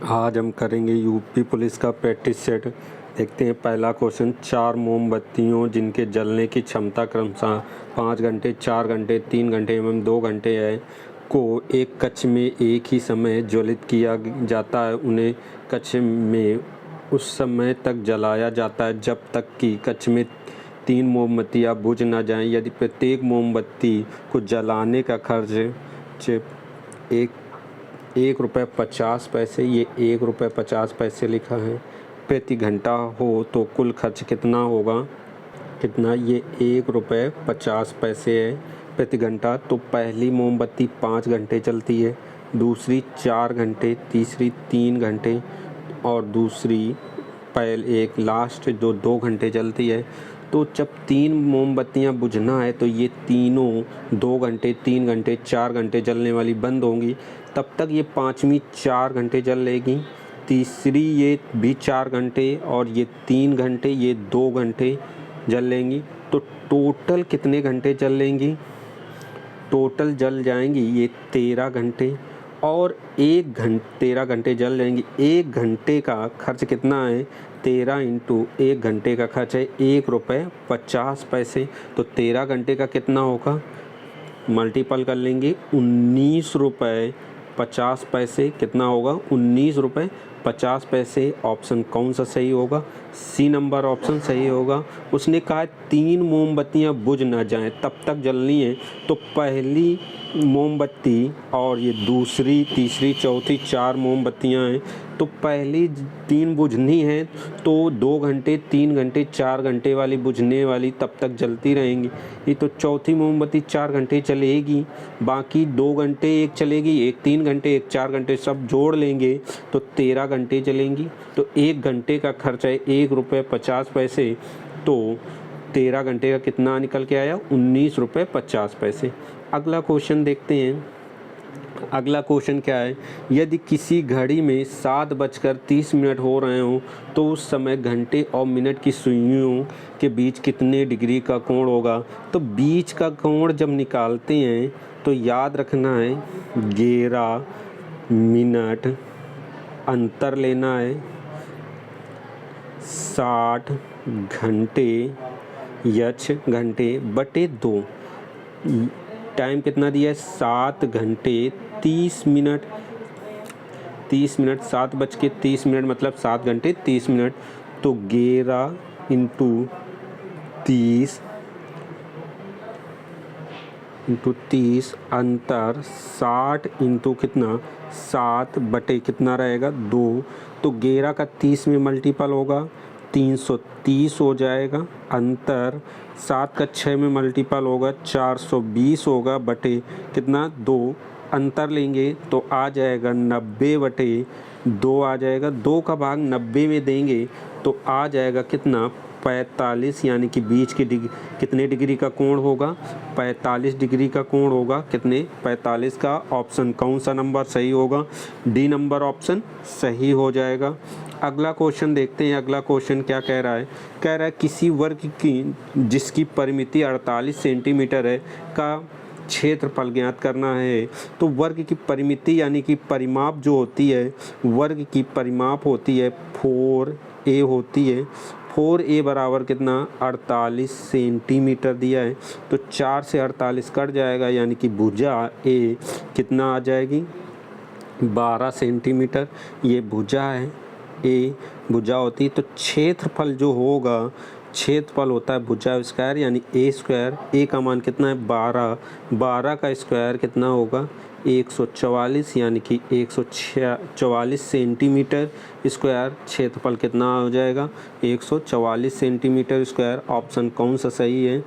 आज हम करेंगे यूपी पुलिस का प्रैक्टिस सेट। देखते हैं पहला क्वेश्चन। 4 मोमबत्तियों जिनके जलने की क्षमता क्रमशः 5 घंटे, 4 घंटे, 3 घंटे एवं 2 घंटे है को एक कक्ष में एक ही समय ज्वलित किया जाता है। उन्हें कक्ष में उस समय तक जलाया जाता है जब तक कि कक्ष में 3 मोमबत्तियाँ बुझ न जाएं। यदि प्रत्येक मोमबत्ती को जलाने का खर्च ₹1.50, ये ₹1.50 लिखा है, प्रति घंटा हो तो कुल खर्च कितना होगा? कितना? ये ₹1.50 है प्रति घंटा। तो पहली मोमबत्ती 5 घंटे चलती है, दूसरी 4 घंटे, तीसरी 3 घंटे और दूसरी एक लास्ट जो 2 घंटे चलती है। तो जब 3 मोमबत्तियां बुझना है तो ये तीनों 2 घंटे, 3 घंटे, 4 घंटे जलने वाली बंद होंगी। तब तक ये पाँचवीं 4 घंटे जल लेगी, तीसरी ये भी 4 घंटे और ये 3 घंटे, ये 2 घंटे जल लेंगी। तो टोटल कितने घंटे जल लेंगी? टोटल जल जाएंगी ये 13 घंटे और 13 घंटे जल जाएंगी। 1 घंटे का खर्च कितना है? 13 इंटू 1 घंटे का खर्च है ₹1.50। तो 13 घंटे का कितना होगा? मल्टीपल कर लेंगे, ₹19.50 कितना होगा? ₹19.50। ऑप्शन कौन सा सही होगा? सी नंबर ऑप्शन सही होगा। उसने कहा 3 मोमबत्तियां बुझ ना जाएं तब तक जलनी है। तो पहली मोमबत्ती और ये दूसरी, तीसरी, चौथी 4 मोमबत्तियां हैं। तो पहली 3 बुझनी है तो 2 घंटे, 3 घंटे, 4 घंटे वाली बुझने वाली तब तक जलती रहेंगी। ये तो चौथी मोमबत्ती 4 घंटे चलेगी, बाकी 2 घंटे एक चलेगी, एक 3 घंटे, एक 4 घंटे, सब जोड़ लेंगे तो 13 घंटे चलेंगी। तो 1 घंटे का खर्च है ₹1.50। तो 13 घंटे का कितना निकल के आया? ₹19.50। अगला क्वेश्चन देखते हैं। अगला क्वेश्चन क्या है? यदि किसी घड़ी में 7:30 हो रहे हों तो उस समय घंटे और मिनट की सुइयों के बीच कितने डिग्री का कोण होगा? तो बीच का कोण जब निकालते हैं तो याद रखना है 11 मिनट अंतर लेना है, 60 घंटे घंटे बटे 2। टाइम कितना दिया है? 7 घंटे 30 मिनट। 7:30 मतलब 7 घंटे 30 मिनट। तो 11 इंटू 30 अंतर 60 इंटू कितना? 7 बटे कितना रहेगा? 2। तो 11 का 30 में मल्टीपल होगा, 330 हो जाएगा। अंतर 7 का 6 में मल्टीपल होगा, 420 होगा बटे कितना? 2। अंतर लेंगे तो आ जाएगा 90 बटे 2 आ जाएगा। 2 का भाग 90 में देंगे तो आ जाएगा कितना? 45। यानी कि बीच की कितने डिग्री का कोण होगा? 45 डिग्री का कोण होगा। कितने? 45 का। ऑप्शन कौन सा नंबर सही होगा? डी नंबर ऑप्शन सही हो जाएगा। अगला क्वेश्चन देखते हैं। अगला क्वेश्चन क्या कह रहा है? कह रहा है किसी वर्ग की जिसकी परिमिति 48 सेंटीमीटर है का क्षेत्रफल ज्ञात करना है। तो वर्ग की परिमिति यानी कि परिमाप जो होती है, वर्ग की परिमाप होती है 4a होती है। 4a बराबर कितना? 48 सेंटीमीटर दिया है। तो 4 से 48 कट जाएगा, यानी कि भुजा a कितना आ जाएगी? 12 सेंटीमीटर। ये भुजा है, ए भुजा होती है। तो क्षेत्रफल जो होगा, क्षेत्रफल होता है भुजा स्क्वायर यानी ए स्क्वायर। ए का मान कितना है? 12। 12 का स्क्वायर कितना होगा? 144 यानी कि 144 सेंटीमीटर स्क्वायर। क्षेत्रफल कितना हो जाएगा? 144 सेंटीमीटर स्क्वायर। ऑप्शन कौन सा सही है?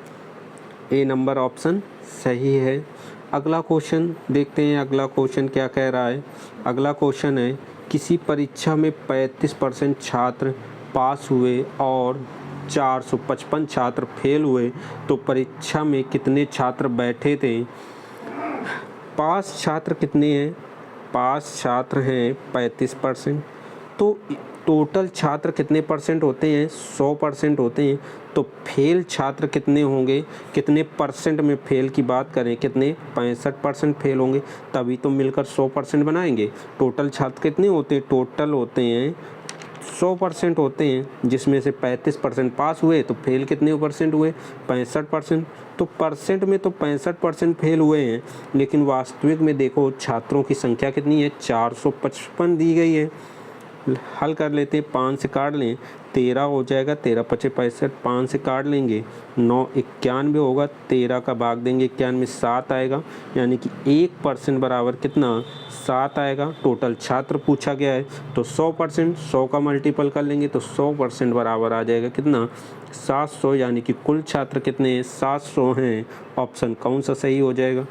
ए नंबर ऑप्शन सही है। अगला क्वेश्चन देखते हैं। अगला क्वेश्चन क्या कह रहा है? अगला क्वेश्चन है किसी परीक्षा में 35% छात्र पास हुए और 455 छात्र फेल हुए तो परीक्षा में कितने छात्र बैठे थे? पास छात्र कितने हैं? पास छात्र हैं 35%। तो टोटल छात्र कितने परसेंट होते हैं? 100% होते हैं। तो फेल छात्र कितने होंगे? कितने परसेंट में फेल की बात करें, कितने? 65% फेल होंगे, तभी तो मिलकर 100% बनाएंगे। टोटल छात्र कितने होते हैं? टोटल होते हैं 100% होते हैं, जिसमें से 35% पास हुए, तो फेल कितने परसेंट हुए? 65%। तो परसेंट में तो 65% फेल हुए हैं, लेकिन वास्तविक में देखो छात्रों की संख्या कितनी है? 455 दी गई है। हल कर लेते हैं, 5 से काट लें, 13 हो जाएगा, 13 पचे 65, 5 से काट लेंगे, 9 91 होगा, 13 का भाग देंगे 91, 7 आएगा, यानी कि 1% बराबर कितना? 7 आएगा। टोटल छात्र पूछा गया है, तो 100%, 100 का मल्टीपल कर लेंगे तो 100% बराबर आ जाएगा कितना? 700, यानी कि कुल छात्र कितने हैं? 700 हैं। ऑप्शन कौन सा सही हो जाएगा?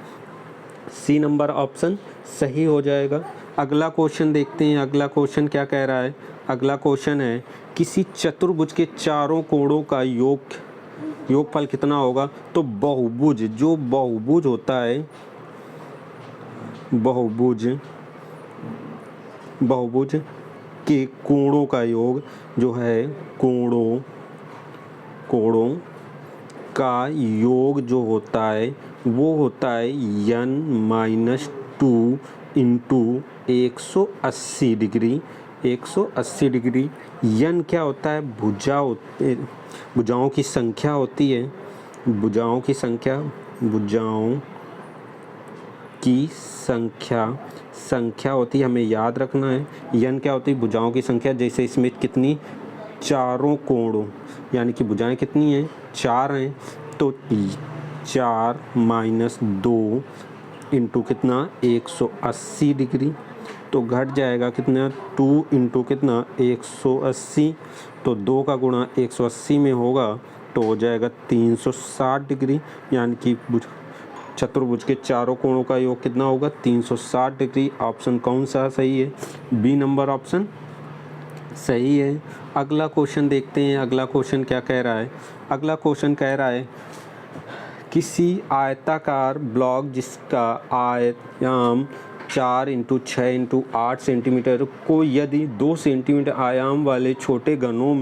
सी नंबर ऑप्शन सही हो जाएगा। अगला क्वेश्चन देखते हैं। अगला क्वेश्चन क्या कह रहा है? अगला क्वेश्चन है किसी चतुर्भुज के चारों कोणों का योगफल कितना होगा? तो बहुभुज, जो बहुभुज होता है, बहुभुज के कोणों का योग जो है, कोणों का योग जो होता है वो होता है n-2 इंटू 180 डिग्री। 180 डिग्री। यन क्या होता है? भुजाओं की संख्या होती है। भुजाओं की संख्या होती है, हमें याद रखना है। यन क्या होती है? भुजाओं की संख्या। जैसे इसमें कितनी? चारों कोणों, यानी कि भुजाएं कितनी हैं? 4 हैं, तो 4 - 2 इंटू कितना? 180 डिग्री। तो घट जाएगा कितना? 2 इंटू कितना? 180। तो 2 का गुणा 180 में होगा तो हो जाएगा 360 डिग्री, यानी कि चतुर्भुज के चारों कोणों का योग कितना होगा? 360 डिग्री। ऑप्शन कौन सा सही है? बी नंबर ऑप्शन सही है। अगला क्वेश्चन देखते हैं। अगला क्वेश्चन क्या कह रहा है? अगला क्वेश्चन कह रहा है किसी आयताकार ब्लॉक जिसका आयाम 4 इंटू 6 इंटू 8 सेंटीमीटर को यदि 2 सेंटीमीटर आयाम वाले छोटे घनों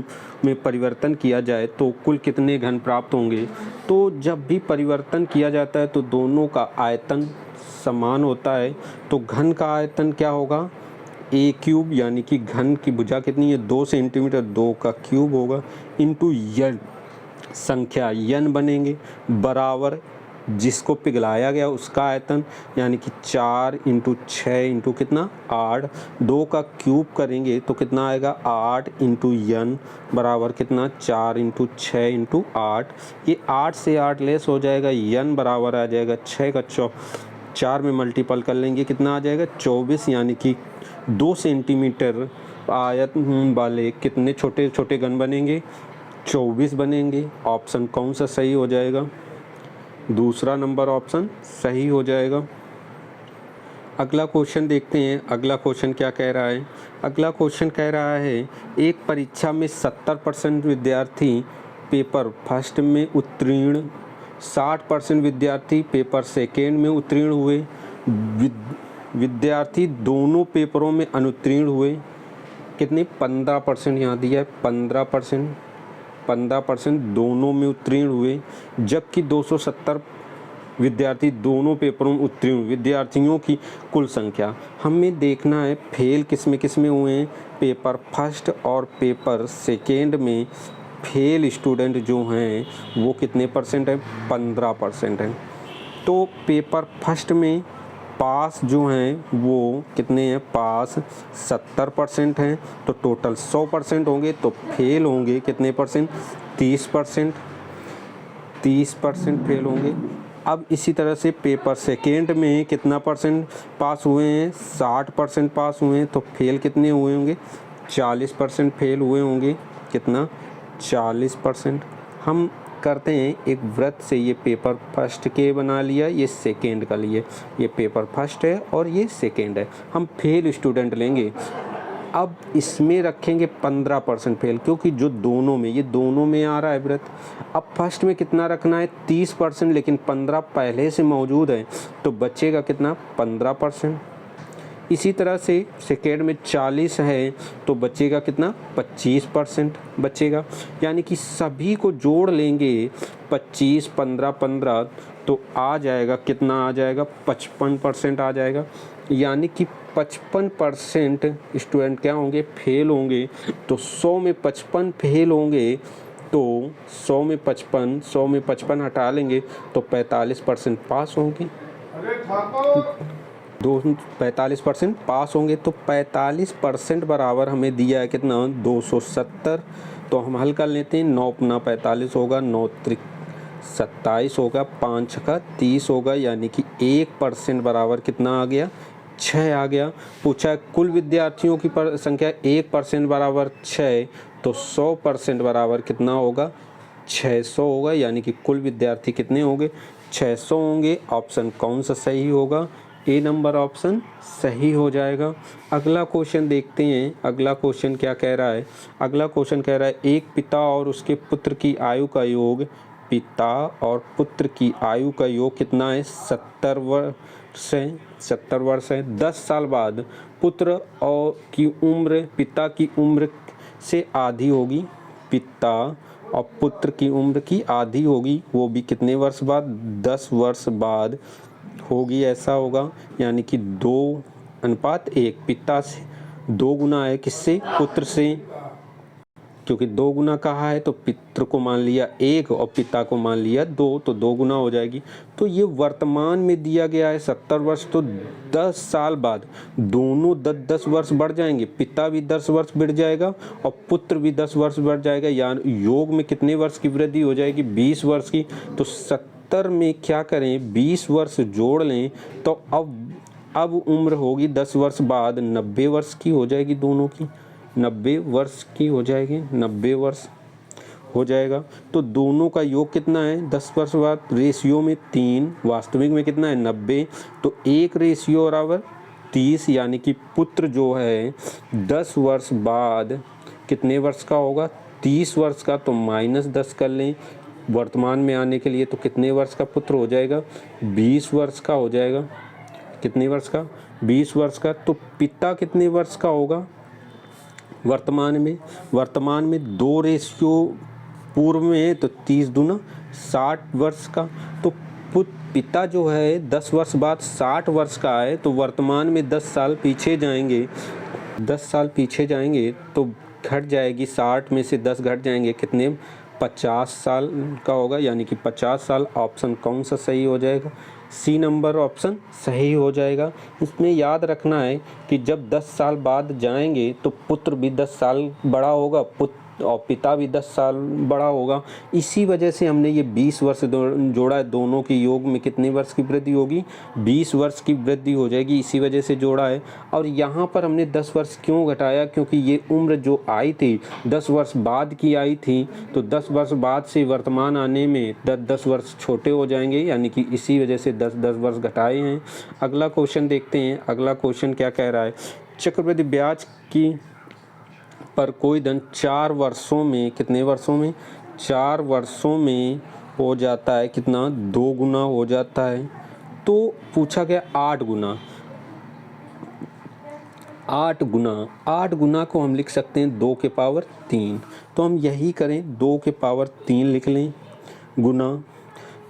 में परिवर्तन किया जाए तो कुल कितने घन प्राप्त होंगे? तो जब भी परिवर्तन किया जाता है तो दोनों का आयतन समान होता है, तो घन का आयतन क्या होगा? ए क्यूब, यानी कि घन की भुजा कितनी है? 2 सेंटीमीटर, 2 का क्यूब होगा, इंटू यन संख्या यन बनेंगे, बराबर जिसको पिघलाया गया उसका आयतन, यानी कि 4 इंटू 6 इंटू कितना? 8। 2 का क्यूब करेंगे तो कितना आएगा? 8 इंटू यन बराबर कितना? 4 इंटू 6 इंटू 8। ये 8 से 8 लेस हो जाएगा, यन बराबर आ जाएगा 6 का 4 में मल्टीपल कर लेंगे, कितना आ जाएगा? 24, यानी कि 2 सेंटीमीटर आयत वाले कितने छोटे छोटे घन बनेंगे? 24 बनेंगे। ऑप्शन कौन सा सही हो जाएगा? दूसरा नंबर ऑप्शन सही हो जाएगा। अगला क्वेश्चन देखते हैं। अगला क्वेश्चन क्या कह रहा है? अगला क्वेश्चन कह रहा है एक परीक्षा में 70% विद्यार्थी पेपर फर्स्ट में उत्तीर्ण, 60% विद्यार्थी पेपर सेकेंड में उत्तीर्ण हुए, विद्यार्थी दोनों पेपरों में अनुत्तीर्ण हुए। कितने? 15% यहाँ दिया है, 15% दोनों में उत्तीर्ण हुए, जबकि 270 विद्यार्थी दोनों पेपरों में उत्तीर्ण। विद्यार्थियों की कुल संख्या हमें देखना है फेल किस में हुए हैं? पेपर फर्स्ट और पेपर सेकेंड में फेल स्टूडेंट जो हैं वो कितने परसेंट है? 15% हैं। तो पेपर फर्स्ट में पास जो हैं वो कितने हैं? पास 70% हैं, तो टोटल 100% होंगे, तो फेल होंगे कितने परसेंट? 30%। 30% फेल होंगे। अब इसी तरह से पेपर सेकेंड में कितना परसेंट पास हुए हैं? 60% पास हुए हैं, तो फेल कितने हुए होंगे? 40% फेल हुए होंगे। कितना? 40%। हम करते हैं एक व्रत से, ये पेपर फर्स्ट के बना लिया, ये सेकेंड का लिए, ये पेपर फर्स्ट है और ये सेकेंड है। हम फेल स्टूडेंट लेंगे, अब इसमें रखेंगे 15% फेल, क्योंकि जो दोनों में, ये दोनों में आ रहा है व्रत। अब फर्स्ट में कितना रखना है? 30%, लेकिन 15 पहले से मौजूद है, तो बचेगा कितना? 15%। इसी तरह से सेकेंड में 40 है तो बचेगा कितना, 25% बचेगा। यानी कि सभी को जोड़ लेंगे 25, 15, 15 तो आ जाएगा कितना, आ जाएगा 55% आ जाएगा। यानी कि 55% स्टूडेंट क्या होंगे, फेल होंगे। तो 100 में 55 फेल होंगे तो 100 में 55 हटा लेंगे तो 45% पास होंगे। 45% पास होंगे। तो 45% बराबर हमें दिया है कितना, 270। तो हम हल कर लेते हैं। 9 अपना 45 होगा, 9 त्रिक 27 होगा, 5 का 30 होगा। यानी कि 1% बराबर कितना आ गया, 6 आ गया। पूछा कुल विद्यार्थियों की संख्या 1% बराबर 6 तो 100% बराबर कितना होगा, 600 होगा। यानी कि कुल विद्यार्थी कितने होंगे, 600 होंगे। ऑप्शन कौन सा सही होगा, ए नंबर ऑप्शन सही हो जाएगा। अगला क्वेश्चन देखते हैं। अगला क्वेश्चन क्या कह रहा है, अगला क्वेश्चन कह रहा है एक पिता और उसके पुत्र की आयु का योग, पिता और पुत्र की आयु का योग कितना है, 70 वर्ष है। 70 वर्ष है। 10 साल बाद पुत्र और की उम्र पिता की उम्र से आधी होगी। पिता और पुत्र की उम्र की आधी होगी, वो भी कितने वर्ष बाद, 10 वर्ष बाद होगी, ऐसा होगा। यानी कि 2:1, पिता से 2 गुना है, किससे, पुत्र से। क्योंकि 2 गुना कहा है तो पितृ को मान लिया 1 और पिता को मान लिया 2, तो 2 गुना हो जाएगी। तो ये वर्तमान में दिया गया है 70 वर्ष। तो 10 साल बाद दोनों 10-10 वर्ष बढ़ जाएंगे, पिता भी 10 वर्ष बढ़ जाएगा और पुत्र भी 10 वर्ष बढ़ जाएगा। यानी योग में कितने वर्ष की वृद्धि हो जाएगी, 20 वर्ष की। तो 70 में क्या करें, 20 वर्ष जोड़ लें तो अब उम्र होगी 10 वर्ष बाद 90 वर्ष की हो जाएगी, दोनों की 90 वर्ष की हो जाएगी, 90 वर्ष हो जाएगा। तो दोनों का योग कितना है, 10 वर्ष बाद, रेशियो में 3, वास्तविक में कितना है 90। तो 1 रेशियो बराबर 30। यानी कि पुत्र जो है 10 वर्ष बाद कितने वर्ष का होगा, 30 वर्ष का। तो -10 कर लें वर्तमान में आने के लिए, तो कितने वर्ष का पुत्र हो जाएगा, 20 वर्ष का हो जाएगा। कितने वर्ष का, 20 वर्ष का। तो पिता कितने वर्ष का होगा वर्तमान में 2 रेशियो पूर्व में है तो 30 दूना 60 वर्ष का। तो पिता जो है 10 वर्ष बाद 60 वर्ष का है। तो वर्तमान में 10 साल पीछे जाएंगे, 10 साल पीछे जाएंगे तो घट जाएगी, 60 में से 10 घट जाएंगे, कितने, 50 साल का होगा। यानी कि 50 साल। ऑप्शन कौन सा सही हो जाएगा, सी नंबर ऑप्शन सही हो जाएगा। इसमें याद रखना है कि जब 10 साल बाद जाएंगे तो पुत्र भी 10 साल बड़ा होगा, और पिता भी 10 साल बड़ा होगा। इसी वजह से हमने ये 20 वर्ष जोड़ा है। दोनों के योग में कितने वर्ष की वृद्धि होगी, 20 वर्ष की वृद्धि हो जाएगी, इसी वजह से जोड़ा है। और यहाँ पर हमने 10 वर्ष क्यों घटाया, क्योंकि ये उम्र जो आई थी 10 वर्ष बाद की आई थी। तो 10 वर्ष बाद से वर्तमान आने में 10-10 वर्ष छोटे हो जाएंगे, यानी कि इसी वजह से 10-10 वर्ष घटाए हैं। अगला क्वेश्चन देखते हैं। अगला क्वेश्चन क्या कह रहा है, चक्रवृद्धि ब्याज की पर कोई धन 4 वर्षों में, कितने वर्षों में, 4 वर्षों में हो जाता है कितना, 2 गुना हो जाता है। तो पूछा गया 8 गुना। 8 गुना को हम लिख सकते हैं 2 के पावर 3। तो हम यही करें, 2 के पावर 3 लिख लें गुना।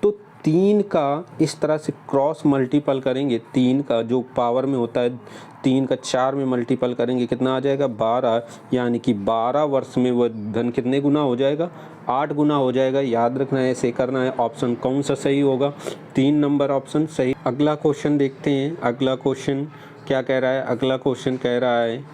तो 3 का इस तरह से क्रॉस मल्टीपल करेंगे, 3 का जो पावर में होता है 3 का 4 में मल्टीपल करेंगे, कितना आ जाएगा, 12। यानी कि 12 वर्ष में वह धन कितने गुना हो जाएगा, 8 गुना हो जाएगा। याद रखना है, ऐसे करना है। ऑप्शन कौन सा सही होगा, 3 नंबर ऑप्शन सही। अगला क्वेश्चन देखते हैं। अगला क्वेश्चन क्या कह रहा है, अगला क्वेश्चन कह रहा है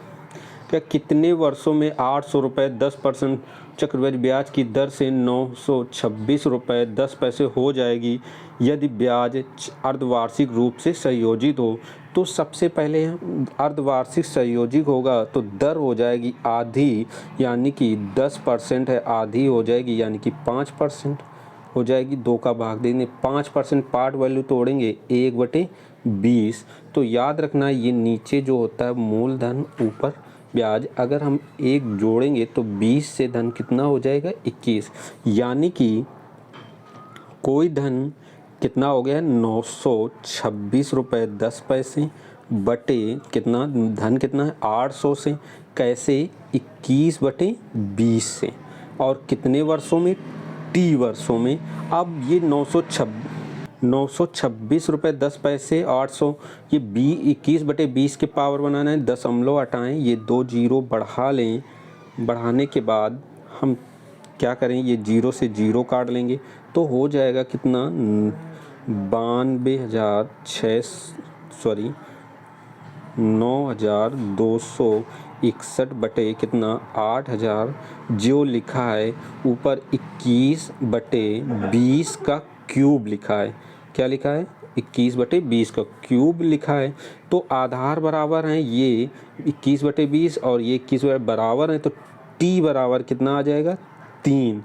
क्या कितने वर्षों में 800 रुपये 10% चक्रवृद्धि ब्याज की दर से 926 रुपये 10 पैसे हो जाएगी यदि ब्याज अर्धवार्षिक रूप से संयोजित हो। तो सबसे पहले अर्धवार्षिक संयोजित होगा तो दर हो जाएगी आधी, यानी कि 10% है, आधी हो जाएगी यानी कि 5% हो जाएगी। 2 का भाग देंगे, 5% पार्ट वैल्यू तोड़ेंगे 1/20। तो याद रखना ये नीचे जो होता है मूलधन, ऊपर ब्याज। अगर हम 1 जोड़ेंगे तो 20 से धन कितना हो जाएगा, 21। यानी कि कोई धन कितना हो गया, 926 रुपये 10 पैसे बटे कितना, धन कितना है 800 से, कैसे 21/20 से, और कितने वर्षों में, टी वर्षों में। अब ये 926 रुपये 10 पैसे 800, ये 21/20 के पावर बनाना है, दशमलव हटाएं, ये 2 जीरो बढ़ा लें, बढ़ाने के बाद हम क्या करें, ये जीरो से जीरो काट लेंगे तो हो जाएगा कितना 9,261 बटे कितना 8,000, जो लिखा है ऊपर 21/20 का क्यूब लिखा है। क्या लिखा है, 21/20 का क्यूब लिखा है। तो आधार बराबर हैं ये 21/20 और ये 21 बराबर हैं, तो टी बराबर कितना आ जाएगा 3,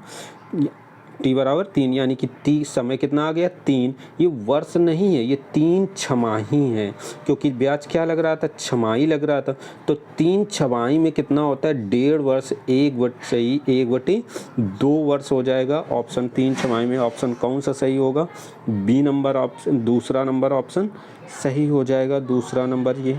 टी बराबर 3, यानी कि टी समय कितना आ गया 3। ये वर्ष नहीं है, ये 3 छमाही है, क्योंकि ब्याज क्या लग रहा था, छमाही लग रहा था। तो 3 छमाही में कितना होता है 1.5 वर्ष, 1/2 वर्ष हो जाएगा। ऑप्शन 3 छमाही में ऑप्शन कौन सा सही होगा, बी नंबर ऑप्शन, दूसरा नंबर ऑप्शन सही हो जाएगा, दूसरा नंबर ये।